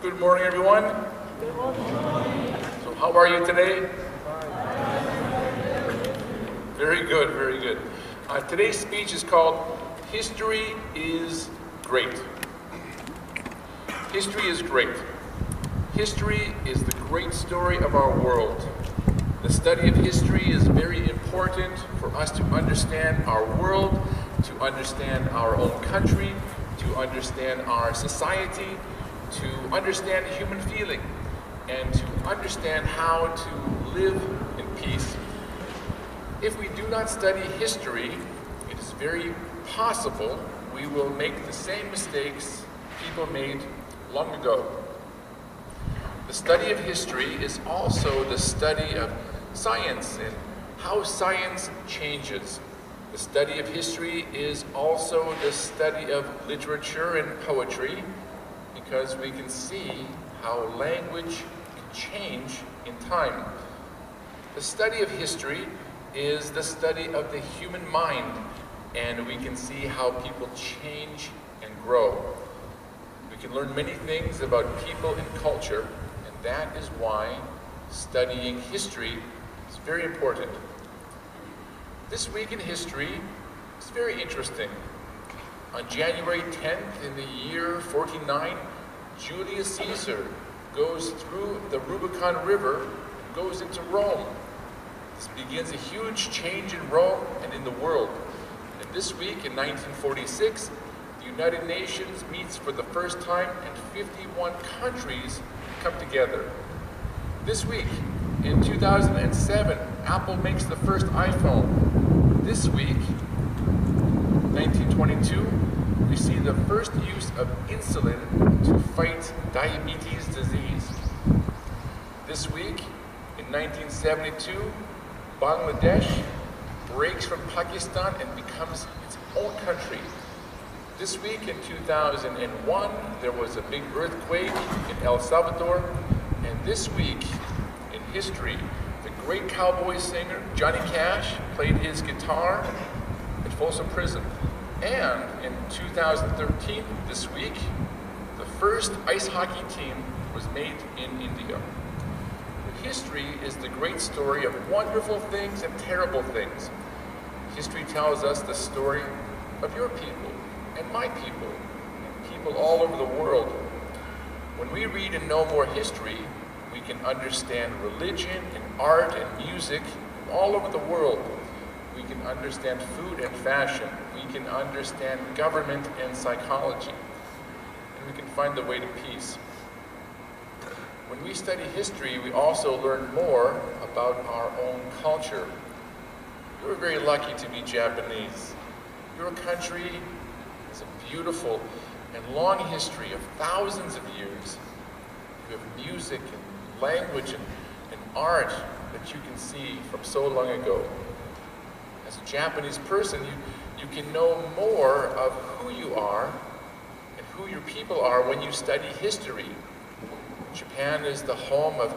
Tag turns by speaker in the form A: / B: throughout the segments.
A: Good morning, everyone.
B: Good morning.
A: So how are you today? Very good, very good. Today's speech is called History is Great. History is great. History is the great story of our world. The study of history is very important for us to understand our world, to understand our own country, to understand our society, to understand human feeling, and to understand how to live in peace. If we do not study history, it is very possible we will make the same mistakes people made long ago. The study of history is also the study of science and how science changes. The study of history is also the study of literature and poetry, because we can see how language can change in time. The study of history is the study of the human mind, and we can see how people change and grow. We can learn many things about people and culture, and that is why studying history is very important. This week in history is very interesting. On January 10th in the year 49, Julius Caesar goes through the Rubicon River and goes into Rome. This begins a huge change in Rome and in the world. And this week in 1946, the United Nations meets for the first time and 51 countries come together. This week in 2007, Apple makes the first iPhone. This week, 1922, we see the first use of insulin to fight diabetes disease. This week, in 1972, Bangladesh breaks from Pakistan and becomes its own country. This week in 2001, there was a big earthquake in El Salvador. And this week in history, the great cowboy singer Johnny Cash played his guitar at Folsom Prison. And in 2013, this week, the first ice hockey team was made in India. History is the great story of wonderful things and terrible things. History tells us the story of your people and my people, and people all over the world. When we read and know more history, we can understand religion and art and music all over the world. We can understand food and fashion. We can understand government and psychology. And we can find the way to peace. When we study history, we also learn more about our own culture. You're very lucky to be Japanese. Your country has a beautiful and long history of thousands of years. You have music and language and art that you can see from so long ago. As a Japanese person, you can know more of who you are and who your people are when you study history. Japan is the home of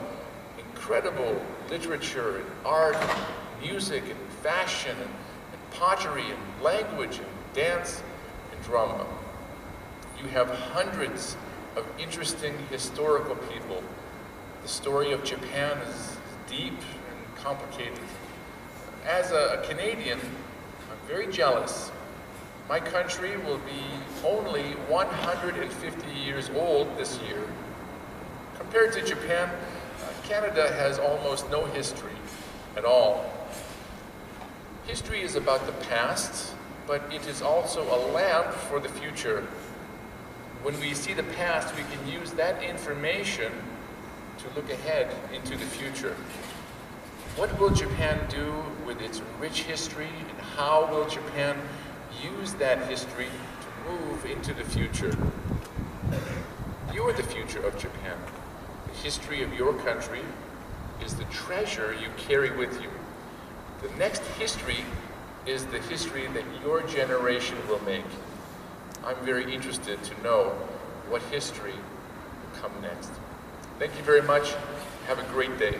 A: incredible literature and art, and music and fashion and pottery and language and dance and drama. You have hundreds of interesting historical people. The story of Japan is deep and complicated. As a Canadian, I'm very jealous. My country will be only 150 years old this year. Compared to Japan, Canada has almost no history at all. History is about the past, but it is also a lamp for the future. When we see the past, we can use that information to look ahead into the future. What will Japan do with its rich history, and how will Japan use that history to move into the future? You are the future of Japan. The history of your country is the treasure you carry with you. The next history is the history that your generation will make. I'm very interested to know what history will come next. Thank you very much. Have a great day.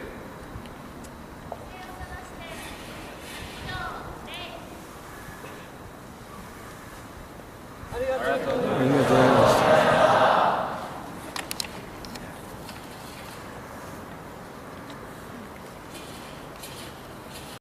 B: Arigatou. りがとうございます。
C: ありがとうございます。